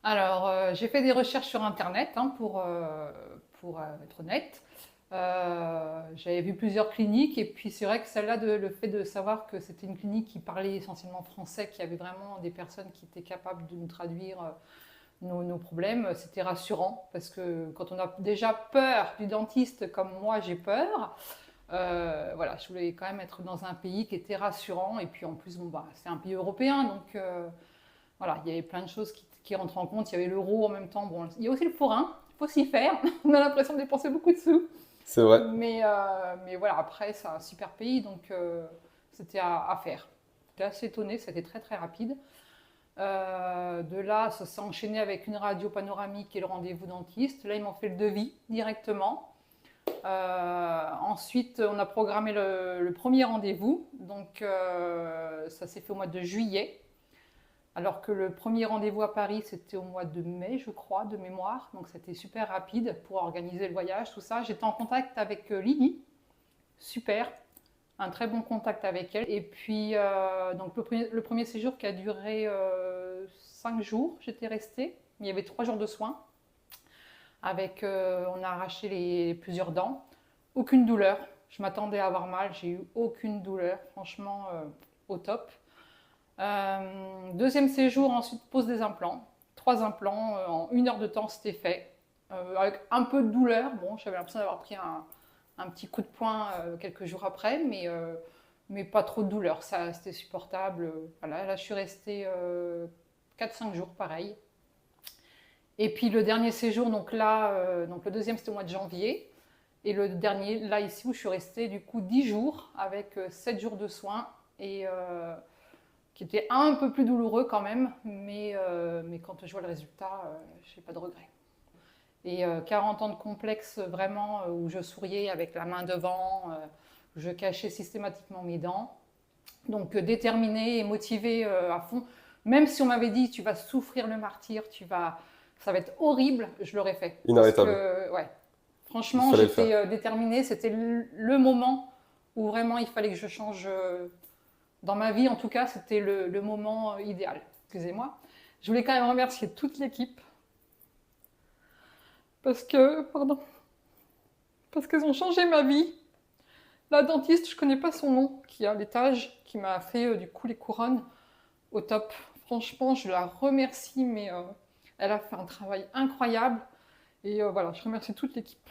Alors, j'ai fait des recherches sur Internet, hein, pour être honnête. J'avais vu plusieurs cliniques et puis c'est vrai que celle-là, le fait de savoir que c'était une clinique qui parlait essentiellement français, qu'il y avait vraiment des personnes qui étaient capables de nous traduire nos problèmes, c'était rassurant parce que quand on a déjà peur du dentiste comme moi j'ai peur, voilà, je voulais quand même être dans un pays qui était rassurant et puis en plus, bon, bah, c'est un pays européen donc voilà, il y avait plein de choses qui rentrent en compte. Il y avait l'euro en même temps. Bon, il y a aussi le forain, il faut s'y faire. On a l'impression de dépenser beaucoup de sous. C'est vrai. Mais voilà, après, c'est un super pays, donc c'était à faire. J'étais assez étonnée, c'était très très rapide. De là, ça s'est enchaîné avec une radio panoramique et le rendez-vous dentiste. Là, ils m'ont fait le devis directement. Ensuite, on a programmé le premier rendez-vous. Donc, ça s'est fait au mois de juillet. Alors que le premier rendez-vous à Paris, c'était au mois de mai, je crois, de mémoire. Donc c'était super rapide pour organiser le voyage, tout ça. J'étais en contact avec Lily, super, un très bon contact avec elle. Et puis, donc le premier séjour qui a duré 5 jours, j'étais restée. Il y avait 3 jours de soins. On a arraché plusieurs dents. Aucune douleur. Je m'attendais à avoir mal, j'ai eu aucune douleur. Franchement, au top. Deuxième séjour, ensuite pose des implants. 3 implants, en 1 heure de temps, c'était fait. Avec un peu de douleur. Bon, j'avais l'impression d'avoir pris un petit coup de poing quelques jours après, mais pas trop de douleur. Ça, c'était supportable. Voilà, là, je suis restée 4-5 jours, pareil. Et puis le dernier séjour, donc là, donc le deuxième, c'était au mois de janvier. Et le dernier, là, ici, où je suis restée, du coup, 10 jours, avec 7 jours de soins. Et qui était un peu plus douloureux quand même, mais quand je vois le résultat, je n'ai pas de regret. Et 40 ans de complexe vraiment où je souriais avec la main devant, je cachais systématiquement mes dents. Donc déterminée et motivée à fond. Même si on m'avait dit tu vas souffrir le martyre, ça va être horrible, je l'aurais fait. Parce Inarrêtable. que ouais, Il franchement fallait le faire. j'étais déterminée, c'était le moment où vraiment il fallait que je change dans ma vie, en tout cas, c'était le moment idéal. Excusez-moi. Je voulais quand même remercier toute l'équipe pardon, parce qu'elles ont changé ma vie. La dentiste, je connais pas son nom, qui est à l'étage, qui m'a fait du coup les couronnes au top. Franchement, je la remercie, mais elle a fait un travail incroyable. Et voilà, je remercie toute l'équipe.